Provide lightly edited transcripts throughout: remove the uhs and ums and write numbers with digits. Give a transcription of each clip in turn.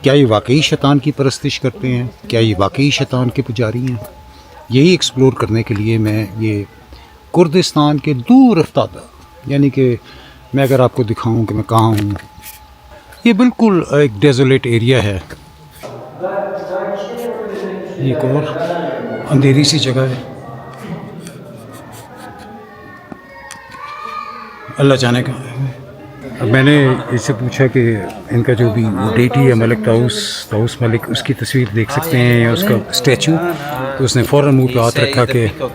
کیا یہ واقعی شیطان کی پرستش کرتے ہیں؟ کیا یہ واقعی شیطان کے پجاری ہیں؟ یہی ایکسپلور کرنے کے لیے میں یہ کردستان کے دور افتادہ، یعنی کہ میں اگر آپ کو دکھاؤں کہ میں کہاں ہوں، یہ بالکل ایک ڈیزولیٹ ایریا ہے، ایک اور اندھیری سی جگہ ہے، اللہ جانے کا۔ اب میں نے اس سے پوچھا کہ ان کا جو بھی ڈیٹی ہے ملک طاؤس ملک، اس کی تصویر دیکھ سکتے ہیں یا اس کا اسٹیچو، تو اس نے فوراً منہ پہ ہاتھ رکھا کہ تو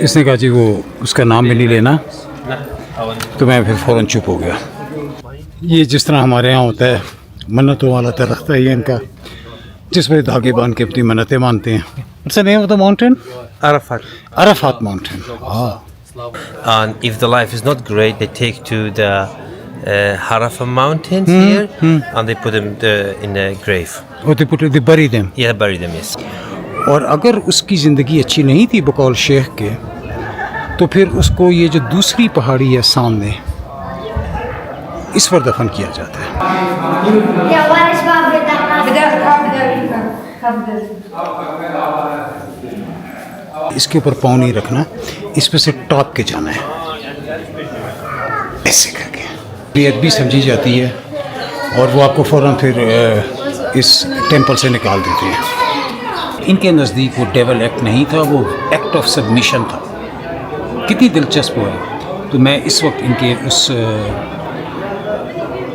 اس نے کہا جی وہ اس کا نام بھی نہیں لینا، تو میں پھر فوراً چپ ہو گیا۔ یہ جس طرح ہمارے یہاں ہوتا ہے منتوں والا درخت ہے یہ ان کا، جس پہ دھاگے باندھ کے اپنی منتیں مانتے ہیں۔ What's the name of the mountain? Arafat. Arafat mountain. Ah. And if the life is not great, they take to the Harafa mountains here, and they put them in a grave. Oh, they bury them. Yeah, bury them. Yes. اور اگر اس کی زندگی اچھی نہیں تھی بقول شیخ کے، تو پھر اس کو یہ جو دوسری پہاڑی ہے سامنے، اس پر دفن کیا جاتا ہے۔ اس کے اوپر پاؤں نہیں رکھنا، اس پہ سے ٹاپ کے جانا ہے، ایسے کر کے نیت بھی سمجھی جاتی ہے، اور وہ آپ کو فوراً پھر اس ٹیمپل سے نکال دیتے ہیں۔ ان کے نزدیک وہ ڈیول ایکٹ نہیں تھا، وہ ایکٹ آف سبمیشن تھا۔ کتنی دلچسپ ہے۔ تو میں اس وقت ان کے اس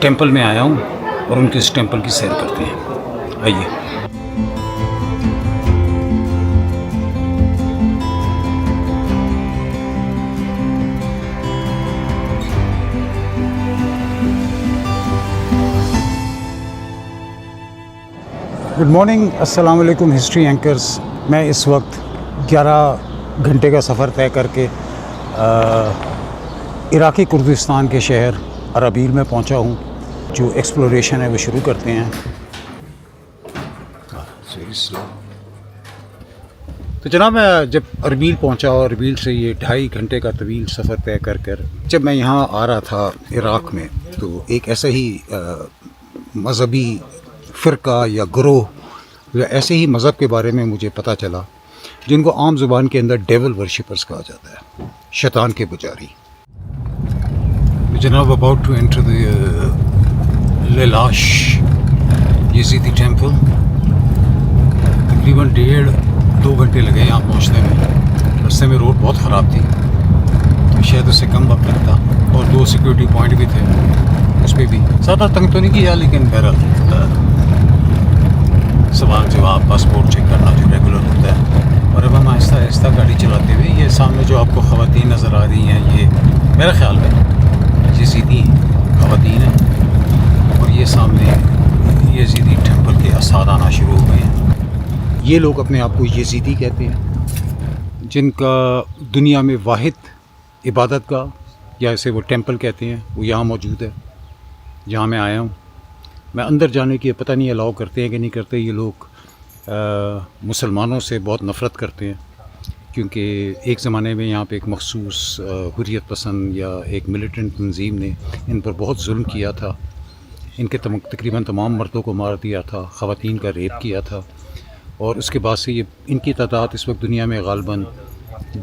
ٹیمپل میں آیا ہوں اور ان کے اس ٹیمپل کی سیر کرتے ہیں، آئیے۔ گڈ مارننگ، السلام علیکم ہسٹری اینکرز۔ میں اس وقت 11 گھنٹے کا سفر طے کر کے عراقی کردستان کے شہر اربیل میں پہنچا ہوں۔ جو ایکسپلوریشن ہے وہ شروع کرتے ہیں۔ تو جناب میں جب اربیل پہنچا اور اربیل سے یہ 2.5 گھنٹے کا طویل سفر طے کر جب میں یہاں آ رہا تھا عراق میں، تو ایک ایسا ہی مذہبی فرقہ یا گروہ یا ایسے ہی مذہب کے بارے میں مجھے پتہ چلا، جن کو عام زبان کے اندر ڈیول ورشپرز کہا جاتا ہے، شیطان کے پجاری۔ جناب about to enter the Lalish Yazidi temple. تقریباً 1.5-2 گھنٹے لگے یہاں پہنچنے میں۔ رستے میں روڈ بہت خراب تھی، تو شاید اس سے کم وقت لگتا، اور 2 سیکورٹی پوائنٹ بھی تھے، اس پہ بھی زیادہ تنگ تو نہیں کیا، لیکن بہرحال سوال جواب، پاسپورٹ چیک کرنا جو ریگولر ہوتا ہے۔ اور اب ہم آہستہ آہستہ گاڑی چلاتے ہوئے، یہ سامنے جو آپ کو خواتین نظر آ رہی ہیں، یہ میرا خیال میں یزیدی خواتین ہیں، اور یہ سامنے یزیدی ٹیمپل کے اثار آنا شروع ہو گئے ہیں۔ یہ لوگ اپنے آپ کو یزیدی کہتے ہیں، جن کا دنیا میں واحد عبادت گاہ یا اسے وہ ٹیمپل کہتے ہیں، وہ یہاں موجود ہے جہاں میں آیا ہوں۔ میں اندر جانے کی پتہ نہیں الاؤ کرتے ہیں کہ نہیں کرتے۔ یہ لوگ مسلمانوں سے بہت نفرت کرتے ہیں، کیونکہ ایک زمانے میں یہاں پہ ایک مخصوص حریت پسند یا ایک ملیٹنٹ تنظیم نے ان پر بہت ظلم کیا تھا۔ ان کے تقریباً تمام مردوں کو مار دیا تھا، خواتین کا ریپ کیا تھا، اور اس کے بعد سے یہ ان کی تعداد اس وقت دنیا میں غالباً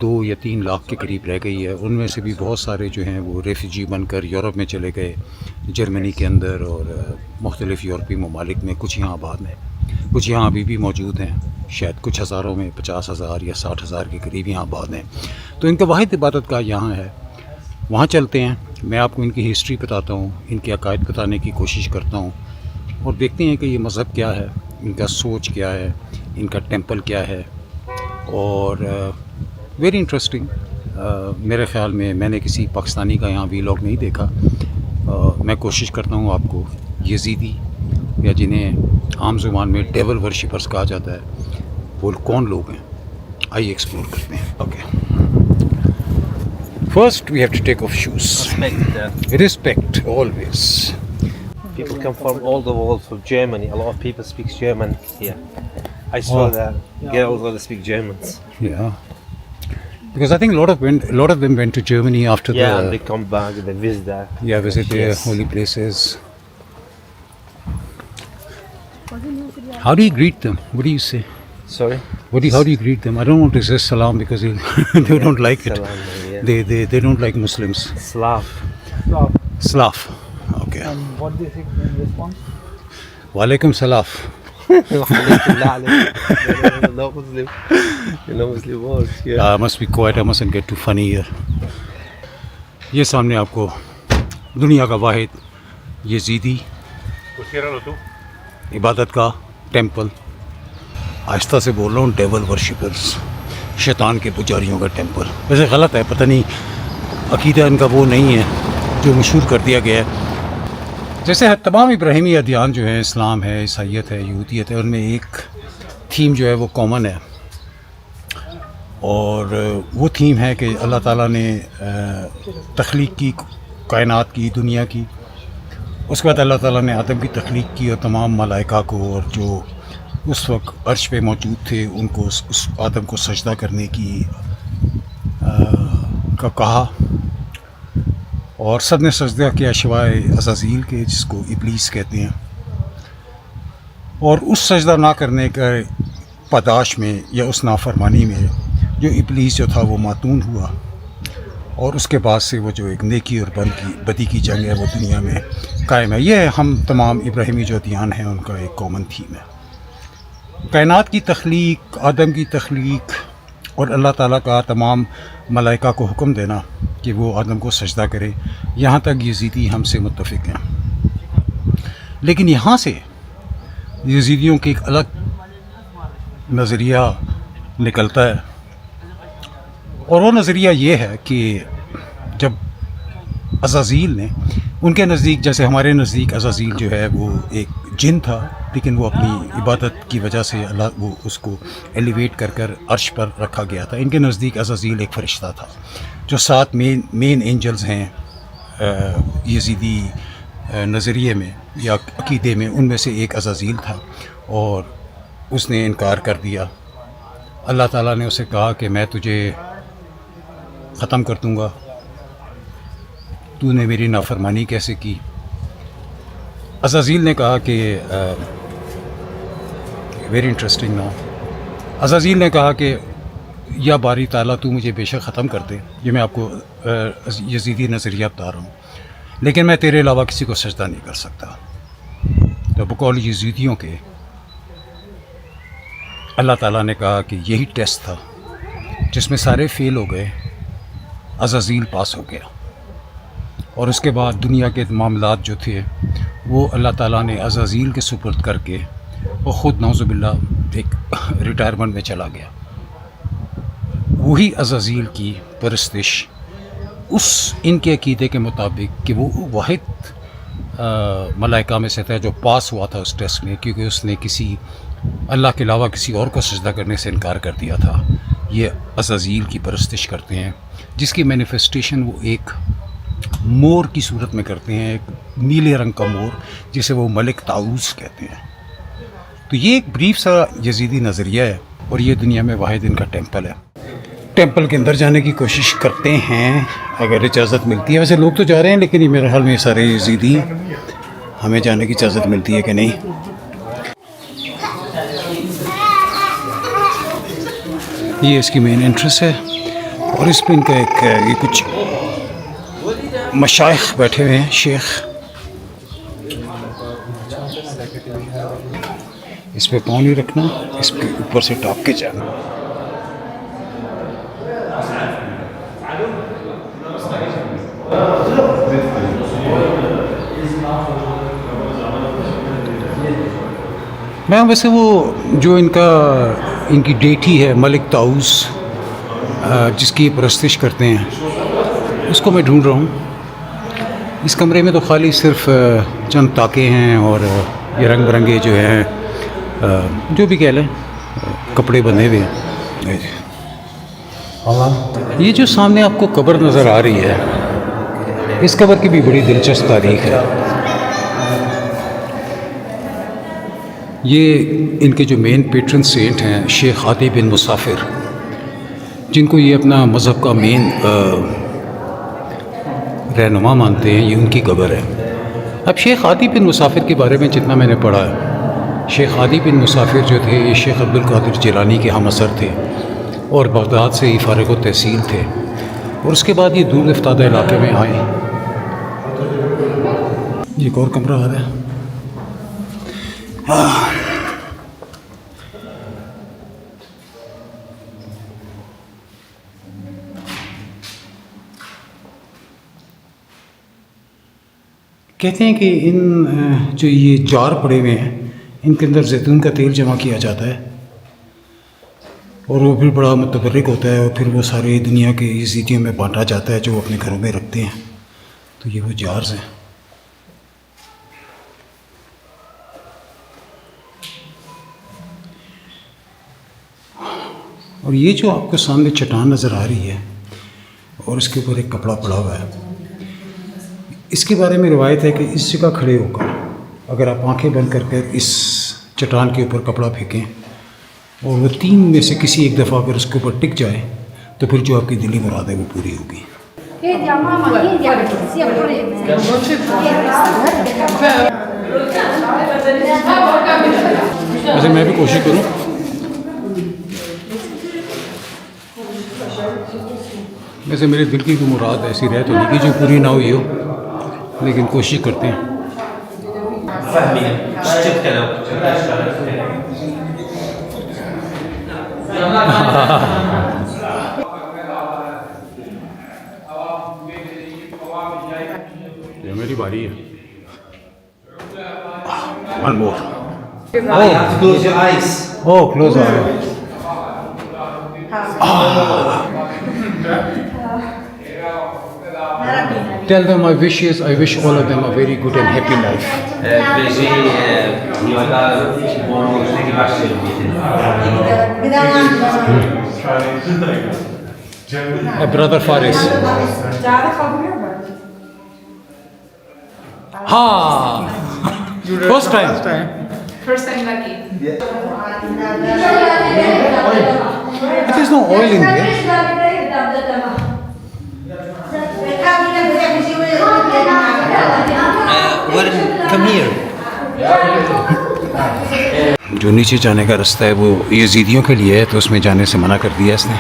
2 یا 3 لاکھ کے قریب رہ گئی ہے۔ ان میں سے بھی بہت سارے جو ہیں وہ ریفیوجی بن کر یورپ میں چلے گئے، جرمنی کے اندر اور مختلف یورپی ممالک میں، کچھ یہاں آباد ہیں، کچھ یہاں ابھی بھی موجود ہیں، شاید کچھ ہزاروں میں 50,000 یا 60,000 کے قریب یہاں آباد ہیں۔ تو ان کا واحد عبادت گاہ یہاں ہے، وہاں چلتے ہیں۔ میں آپ کو ان کی ہسٹری بتاتا ہوں، ان کے عقائد بتانے کی کوشش کرتا ہوں، اور دیکھتے ہیں کہ یہ مذہب کیا ہے، ان کا سوچ کیا ہے، ان کا ٹیمپل کیا ہے۔ اور ویری انٹرسٹنگ، میرے خیال میں نے کسی پاکستانی کا یہاں ویلاگ نہیں دیکھا۔ میں کوشش کرتا ہوں آپ کو یزیدی، یا جنہیں عام زبان میں ڈیول ورشپرز کہا جاتا ہے، وہ کون لوگ ہیں، آئیے ایکسپلور کرتے ہیں۔ Okay, first we have to take off shoes. Respect always. People come from all the world, from Germany. A lot of people speak German here. I saw the girls that speak German. Yeah. Because I think a lot of them went to Germany after Yeah, the they come back, they visit that. visit their Yes. holy places. How do you greet them? What do you say? Sorry? How do you greet them? I don't want to say salam because they don't like it. Salam, yeah. They don't like Muslims. Slav. Slav. Okay. And what do you think in response? Walaikum salam. No Muslim. No Muslim words. Yeah. I must be quiet. I mustn't get too funny here. یہ سامنے آپ کو دنیا کا واحد یزیدی عبادت کا temple, آہستہ سے بول رہا ہوں، ڈیول ورشپرز، شیطان کے پجاریوں کا ٹیمپل. ویسے غلط ہے، پتہ نہیں عقیدہ ان کا وہ نہیں ہے جو مشہور کر دیا گیا ہے. جیسے تمام ابراہیمی ادیان جو ہیں، اسلام ہے، عیسائیت ہے، یہودیت ہے، ان میں ایک تھیم جو ہے وہ کامن ہے، اور وہ تھیم ہے کہ اللہ تعالیٰ نے تخلیق کی، کائنات کی، دنیا کی. اس کے بعد اللہ تعالیٰ نے آدم کی تخلیق کی اور تمام ملائکہ کو، اور جو اس وقت عرش پہ موجود تھے، ان کو اس آدم کو سجدہ کرنے کی کا کہا، اور سب نے سجدہ کیا سوائے عزازیل کے، جس کو ابلیس کہتے ہیں. اور اس سجدہ نہ کرنے کے پاداش میں یا اس نافرمانی میں جو ابلیس جو تھا وہ ماتون ہوا، اور اس کے بعد سے وہ جو ایک نیکی اور بدی کی جنگ ہے وہ دنیا میں قائم ہے. یہ ہم تمام ابراہیمی جو ادیان ہیں ان کا ایک کامن تھیم ہے. کائنات کی تخلیق، آدم کی تخلیق، اور اللہ تعالیٰ کا تمام ملائکہ کو حکم دینا کہ وہ آدم کو سجدہ کرے، یہاں تک یزیدی ہم سے متفق ہیں. لیکن یہاں سے یزیدیوں کے ایک الگ نظریہ نکلتا ہے، اور وہ نظریہ یہ ہے کہ جب عزازیل نے، ان کے نزدیک، جیسے ہمارے نزدیک عزازیل جو ہے وہ ایک جن تھا، لیکن وہ اپنی عبادت کی وجہ سے اللہ وہ اس کو ایلیویٹ کر عرش پر رکھا گیا تھا. ان کے نزدیک عزازیل ایک فرشتہ تھا. جو 7 مین اینجلز ہیں یزیدی نظریے میں یا عقیدے میں، ان میں سے ایک عزازیل تھا، اور اس نے انکار کر دیا. اللہ تعالیٰ نے اسے کہا کہ میں تجھے ختم کر دوں گا، تو نے میری نافرمانی کیسے کی. عزازیل نے کہا کہ ویری انٹرسٹنگ نا، عزازیل نے کہا کہ یا باری تعالیٰ تو مجھے بے شک ختم کر دے، یہ میں آپ کو یزیدی نظریہ بتا رہا ہوں، لیکن میں تیرے علاوہ کسی کو سجدہ نہیں کر سکتا. تو بقول یزیدیوں کے اللہ تعالیٰ نے کہا کہ یہی ٹیسٹ تھا جس میں سارے فیل ہو گئے، عزازیل پاس ہو گیا، اور اس کے بعد دنیا کے معاملات جو تھے وہ اللہ تعالیٰ نے عزازیل کے سپرد کر کے وہ خود نعوذ باللہ ایک ریٹائرمنٹ میں چلا گیا. وہی عزازیل کی پرستش اس ان کے عقیدے کے مطابق کہ وہ واحد ملائکہ میں سے تھا جو پاس ہوا تھا اس ٹیسٹ میں، کیونکہ اس نے کسی اللہ کے علاوہ کسی اور کو سجدہ کرنے سے انکار کر دیا تھا. یہ عزازیل کی پرستش کرتے ہیں، جس کی مینیفیسٹیشن وہ ایک مور کی صورت میں کرتے ہیں، ایک نیلے رنگ کا مور جسے وہ ملک طاؤس کہتے ہیں. تو یہ ایک بریف سا یزیدی نظریہ ہے، اور یہ دنیا میں واحد ان کا ٹیمپل ہے. ٹیمپل کے اندر جانے کی کوشش کرتے ہیں اگر اجازت ملتی ہے. ویسے لوگ تو جا رہے ہیں، لیکن یہ میرے خیال میں سارے یزیدی ہیں. ہمیں جانے کی اجازت ملتی ہے کہ نہیں؟ یہ اس کی مین انٹرسٹ ہے، اور اس پہ ان کا ایک یہ کچھ مشائخ بیٹھے ہوئے ہیں، شیخ. اس پہ پاؤں نہیں رکھنا، اس کے اوپر سے ٹاپ کے جانا. میں ویسے وہ جو ان کی ڈیٹی ہے ملک طاؤس، جس کی پرستش کرتے ہیں، اس کو میں ڈھونڈ رہا ہوں. اس کمرے میں تو خالی صرف چند تاکے ہیں، اور یہ رنگ برنگے جو ہیں، جو بھی کہہ لیں، کپڑے بندھے ہوئے ہیں. یہ جو سامنے آپ کو قبر نظر آ رہی ہے، اس قبر کی بھی بڑی دلچسپ تاریخ ہے. یہ ان کے جو مین پیٹرن سینٹ ہیں شیخ عاطی بن مسافر، جن کو یہ اپنا مذہب کا مین رہنما مانتے ہیں، یہ ان کی قبر ہے۔ اب شیخ ہادی بن مسافر کے بارے میں جتنا میں نے پڑھا ہے، شیخ ہادی بن مسافر جو تھے یہ شیخ عبد القادر جیلانی کے ہم اثر تھے اور بغداد سے ہی فارغ التحصیل تھے، اور اس کے بعد یہ دور افتادہ علاقے میں آئے۔ یہ ایک اور کمرہ آ رہا ہے۔ کہتے ہیں کہ ان جو یہ جار پڑے ہوئے ہیں ان کے اندر زیتون کا تیل جمع کیا جاتا ہے، اور وہ پھر بڑا متبرک ہوتا ہے، اور پھر وہ ساری دنیا کے یزیدیوں میں بانٹا جاتا ہے جو وہ اپنے گھروں میں رکھتے ہیں۔ تو یہ وہ جارز ہیں۔ اور یہ جو آپ کو سامنے چٹان نظر آ رہی ہے اور اس کے اوپر ایک کپڑا پڑا ہوا ہے، اس کے بارے میں روایت ہے کہ اس جگہ کھڑے ہو کر اگر آپ آنکھیں بند کر کے اس چٹان کے اوپر کپڑا پھینکیں اور وہ 3 میں سے کسی ایک دفعہ اگر اس کے اوپر ٹک جائے تو پھر جو آپ کی دلی مراد ہے وہ پوری ہوگی۔ ویسے میں بھی کوشش کروں، ویسے میرے دل کی کوئی مراد ایسی رہ تو نہیں کہ جو پوری نہ ہوئی ہو، لیکن کوشش کرتے ہیں۔ یہ میری باری ہے۔ One more. Close your eyes. Oh, close our eyes. Tell them I wish all of them a very good and happy life. Brother Faris. First time. First time lucky. There's no oil in there. Come here. جو نیچے جانے کا رستہ ہے وہ یزیدیوں کے لیے ہے، تو اس میں جانے سے منع کر دیا اس نے۔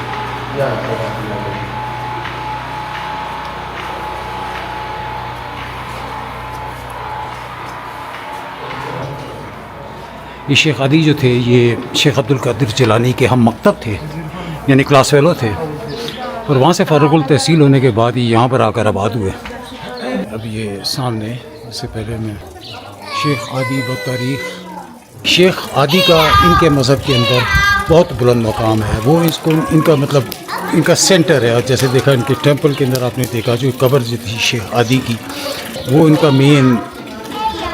یہ شیخ ہادی جو تھے یہ شیخ عبد القادر جیلانی کے ہم مکتب تھے، یعنی کلاس فیلو تھے، اور وہاں سے فارغ التحصیل ہونے کے بعد ہی یہاں پر آ کر آباد ہوئے۔ اب یہ سامنے، اس سے پہلے میں شیخ ہادی و تاریخ، شیخ ہادی کا ان کے مذہب کے اندر بہت بلند مقام ہے، وہ اس کو ان کا مطلب ان کا سینٹر ہے، اور جیسے دیکھا ان کے ٹیمپل کے اندر آپ نے دیکھا جو قبر جو تھی شیخ ہادی کی، وہ ان کا مین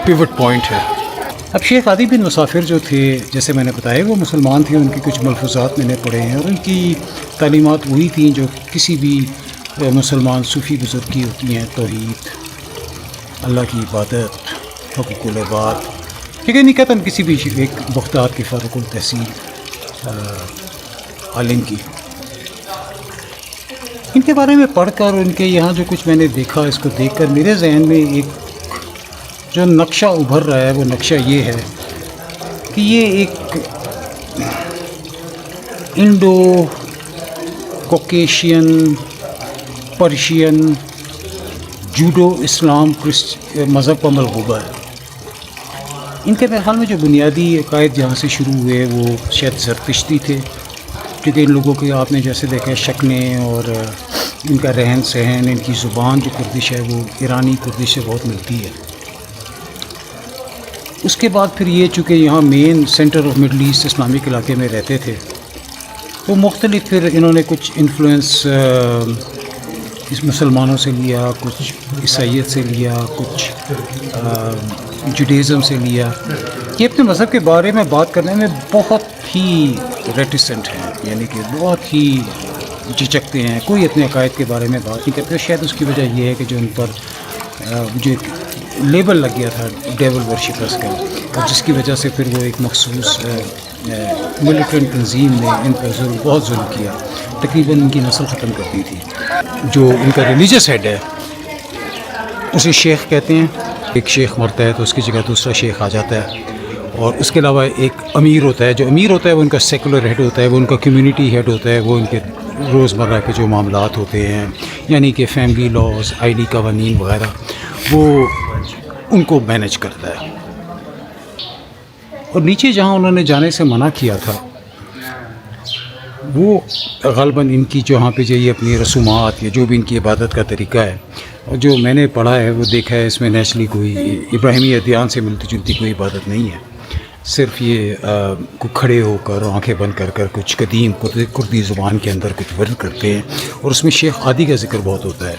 پیوٹ پوائنٹ ہے۔ اب شیخ ہادی بن مسافر جو تھے، جیسے میں نے بتایا، وہ مسلمان تھے، ان کی کچھ ملفوظات میں نے پڑھے ہیں، اور ان کی تعلیمات وہی تھیں جو کسی بھی مسلمان صوفی بزرگ کی ہوتی ہیں: توحید، اللہ کی عبادت، حقوق العباد، کیونکہ نہیں کہتا کسی بھی ایک بغداد کی فارغ التحصیل عالم کی۔ ان کے بارے میں پڑھ کر، ان کے یہاں جو کچھ میں نے دیکھا، اس کو دیکھ کر میرے ذہن میں ایک جو نقشہ ابھر رہا ہے، وہ نقشہ یہ ہے کہ یہ ایک انڈو کوکیشین، پرشین، جوڈو اسلام مذہب کا ملغوبہ ہے۔ ان کے میرے خیال میں جو بنیادی عقائد جہاں سے شروع ہوئے وہ شاید زرتشتی تھے، کیونکہ ان لوگوں کے آپ نے جیسے دیکھا شکلیں اور ان کا رہن سہن، ان کی زبان جو کردش ہے وہ ایرانی کردش سے بہت ملتی ہے۔ اس کے بعد پھر یہ چونکہ یہاں main centre of Middle East Islamic علاقے میں رہتے تھے، تو مختلف پھر انہوں نے کچھ انفلوئنس اس مسلمانوں سے لیا، کچھ عیسائیت سے لیا، کچھ جوڈیزم سے لیا۔ یہ اپنے مذہب کے بارے میں بات کرنے میں بہت ہی ریٹیسنٹ ہیں، یعنی کہ بہت ہی جھجکتے ہیں، کوئی اپنے عقائد کے بارے میں بات نہیں کرتے۔ شاید اس کی وجہ یہ ہے کہ جو ان پر جو لیبل لگ گیا تھا ڈیول ورشپرز کا، اور جس کی وجہ سے پھر وہ ایک مخصوص ملیٹنٹ تنظیم نے ان پر بہت ظلم کیا، تقریباً ان کی نسل ختم کر دی تھی. جو ان کا ریلیجس ہیڈ ہے اسے شیخ کہتے ہیں. ایک شیخ مرتا ہے تو اس کی جگہ دوسرا شیخ آ جاتا ہے, اور اس کے علاوہ ایک امیر ہوتا ہے. جو امیر ہوتا ہے وہ ان کا سیکولر ہیڈ ہوتا ہے, وہ ان کا کمیونٹی ہیڈ ہوتا ہے, وہ ان کے روزمرہ کے جو معاملات ہوتے ہیں یعنی کہ فیملی لاز, آئلی قوانین وغیرہ, وہ ان کو مینیج کرتا ہے. اور نیچے جہاں انہوں نے جانے سے منع کیا تھا وہ غالباً ان کی جہاں پہ یہ اپنی رسومات یا جو بھی ان کی عبادت کا طریقہ ہے, اور جو میں نے پڑھا ہے وہ دیکھا ہے, اس میں نیچرلی کوئی ابراہیمی ادیان سے ملتی جلتی کوئی عبادت نہیں ہے. صرف یہ کھڑے ہو کر آنکھیں بند کر کر کچھ قدیم کردی زبان کے اندر کچھ ورد کرتے ہیں. اور اس میں شیخ ہادی کا ذکر بہت ہوتا ہے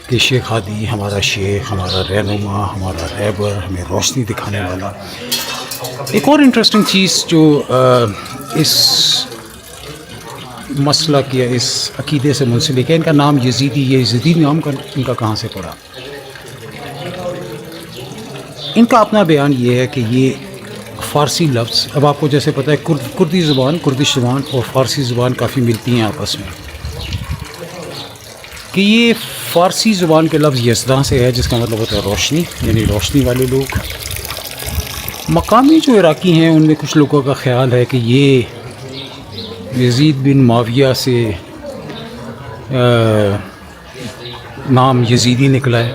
کہ شیخ ہادی ہمارا شیخ, ہمارا رہنما, ہمارا رہبر, ہمیں روشنی دکھانے والا. ایک اور انٹرسٹنگ چیز جو اس مسئلہ کیا اس عقیدے سے منسلک ہے, ان کا نام یزیدی. یہ یزیدی نام کا ان کا کہاں سے پڑا؟ ان کا اپنا بیان یہ ہے کہ یہ فارسی لفظ, اب آپ کو جیسے پتہ ہے کردی زبان, کردش زبان اور فارسی زبان کافی ملتی ہیں آپس میں, کہ یہ فارسی زبان کے لفظ یزداں سے ہے جس کا مطلب ہوتا ہے روشنی, یعنی روشنی والے لوگ. مقامی جو عراقی ہیں ان میں کچھ لوگوں کا خیال ہے کہ یہ یزید بن معاویہ سے نام یزیدی نکلا ہے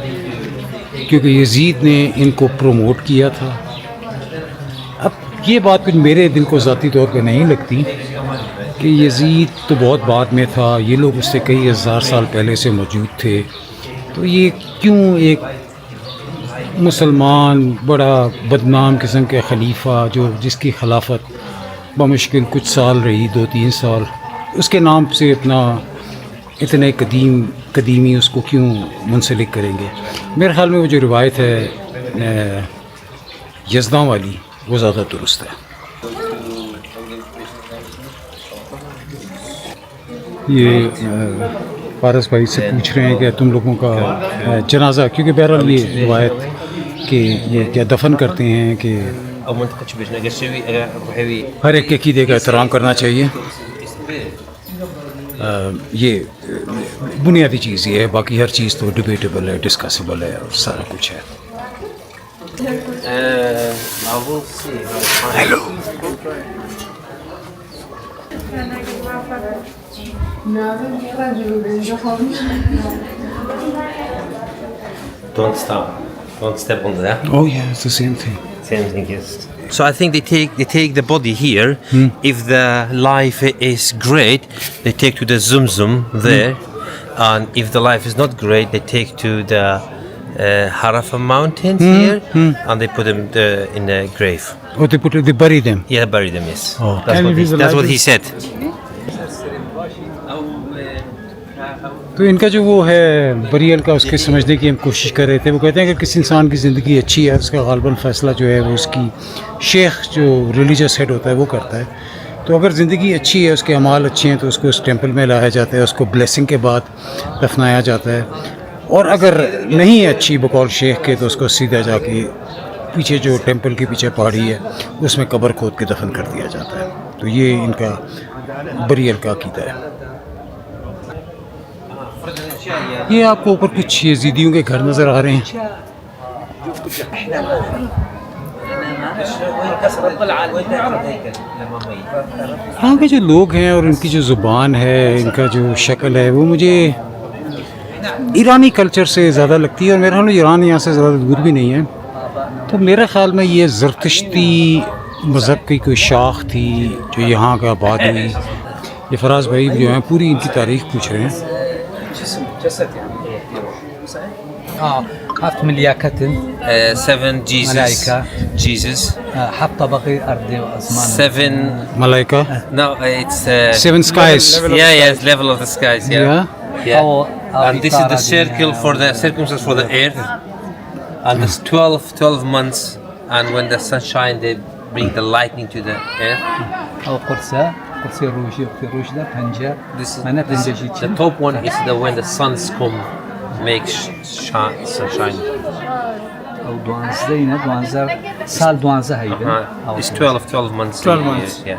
کیونکہ یزید نے ان کو پروموٹ کیا تھا. اب یہ بات کچھ میرے دل کو ذاتی طور پہ نہیں لگتی کہ یزید تو بہت بعد میں تھا, یہ لوگ اس سے کئی ہزار سال پہلے سے موجود تھے, تو یہ کیوں ایک مسلمان بڑا بدنام قسم کے خلیفہ جو جس کی خلافت بمشکل کچھ سال رہی, 2-3 سال, اس کے نام سے اتنے قدیمی اس کو کیوں منسلک کریں گے؟ میرے خیال میں وہ جو روایت ہے یزداں والی وہ زیادہ درست ہے. یہ پارس بھائی سے پوچھ رہے ہیں کہ تم لوگوں کا جنازہ, کیونکہ بہرحال یہ روایت کہ یہ کیا دفن کرتے ہیں کہ ہر ایک کے عقیدے کا احترام کرنا چاہیے, یہ بنیادی چیز یہ ہے. باقی ہر چیز تو ڈبیٹیبل ہے, ڈسکسیبل ہے اور سارا کچھ ہے. Hello, Don't step on that. oh yeah, it's the same thing. Same thing, yes. So I think they take the body here. If the life is great, they take to the Zumzum there, and if the life is not great, they take to the Harafa mountains here, and they put them in a grave. Oh, they bury them. Yeah, bury them. Yes. Oh. That's what he said. تو ان کا جو وہ ہے Braille کا, اس کے سمجھنے کی ہم کوشش کر رہے تھے. وہ کہتے ہیں کہ کسی انسان کی زندگی اچھی ہے اس کا غالباً فیصلہ جو ہے وہ اس کی شیخ جو ریلیجس ہیڈ ہوتا ہے وہ کرتا ہے. تو اگر زندگی اچھی ہے, اس کے اعمال اچھے ہیں, تو اس کو اس ٹیمپل میں لایا جاتا ہے, اس کو بلیسنگ کے بعد دفنایا جاتا ہے. اور اگر نہیں ہے اچھی بقول شیخ کے, تو اس کو سیدھا جا کے پیچھے جو ٹیمپل کے پیچھے پہاڑی ہے اس میں قبر کھود کے دفن کر دیا جاتا ہے. تو یہ ان کا بریل کا عقیدہ ہے. یہ آپ کو اوپر کچھ یزیدیوں کے گھر نظر آ رہے ہیں. یہاں کے جو لوگ ہیں اور ان کی جو زبان ہے, ان کا جو شکل ہے, وہ مجھے ایرانی کلچر سے زیادہ لگتی ہے. اور میرا خیال ایران یہاں سے زیادہ دور بھی نہیں ہے. تو میرے خیال میں یہ زرتشتی مذہب کی کوئی شاخ تھی جو یہاں کا آباد ہوئی. یہ فراز بھائی جو ہیں پوری ان کی تاریخ پوچھ رہے ہیں. خاف من الياكتن 7 Jesus. ملائكة. Jesus. حتى بقي أرض وأزمان 7. ملائکہ, No, it's 7 skies. yes, level of the skies. Yeah. Yeah. And this is the circle for the circumference for the earth. And it's 12 months. And when the sun shines, they bring the lightning to the earth. أو قرصة روشي ده بنجة. This is أنا بنجة the top one is the when the suns come, makes sunshine. أو دوانزة هنا دوانزة سال دوانزة هيدا. It's 12 months. 12 months. Yeah.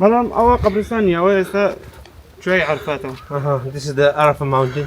مدام أول قبرستان يا ولد شوي عرفاته. This is the Arafat mountain.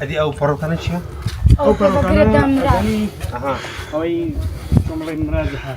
هذه أو فرو كانت شيء؟ أو أي شمرة مراجحة.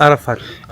Arafat.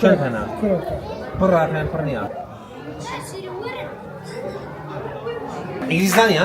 شو هنا برا كان فرنيا إنجليزانيا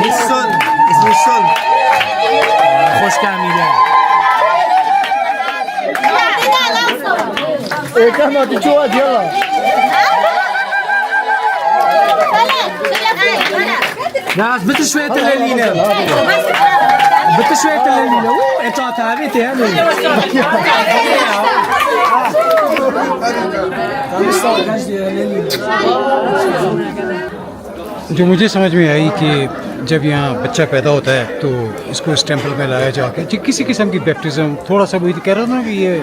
His son is his son خوشکامیله ناس بت شويه تلالينا بت شويه تلالينا انت تعبت يعني جو مجھے سمجھ میں آئی کہ جب یہاں بچہ پیدا ہوتا ہے تو اس کو اس ٹیمپل میں لایا جا کے کسی قسم کی بیپٹزم تھوڑا سا وہی کہہ رہا تھا کہ یہ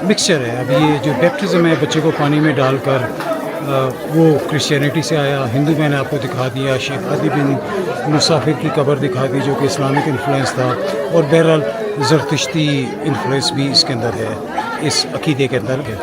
مکسچر ہے. اب یہ جو بیپٹزم ہے بچے کو پانی میں ڈال کر وہ کرسچینٹی سے آیا. ہندو میں نے آپ کو دکھا دیا, شیخ ہادی بن مسافر کی قبر دکھا دی جو کہ اسلامک انفلوئنس تھا, اور بہرحال زرتشتی انفلوئنس بھی اس کے اندر ہے, اس عقیدے کے اندر ہے.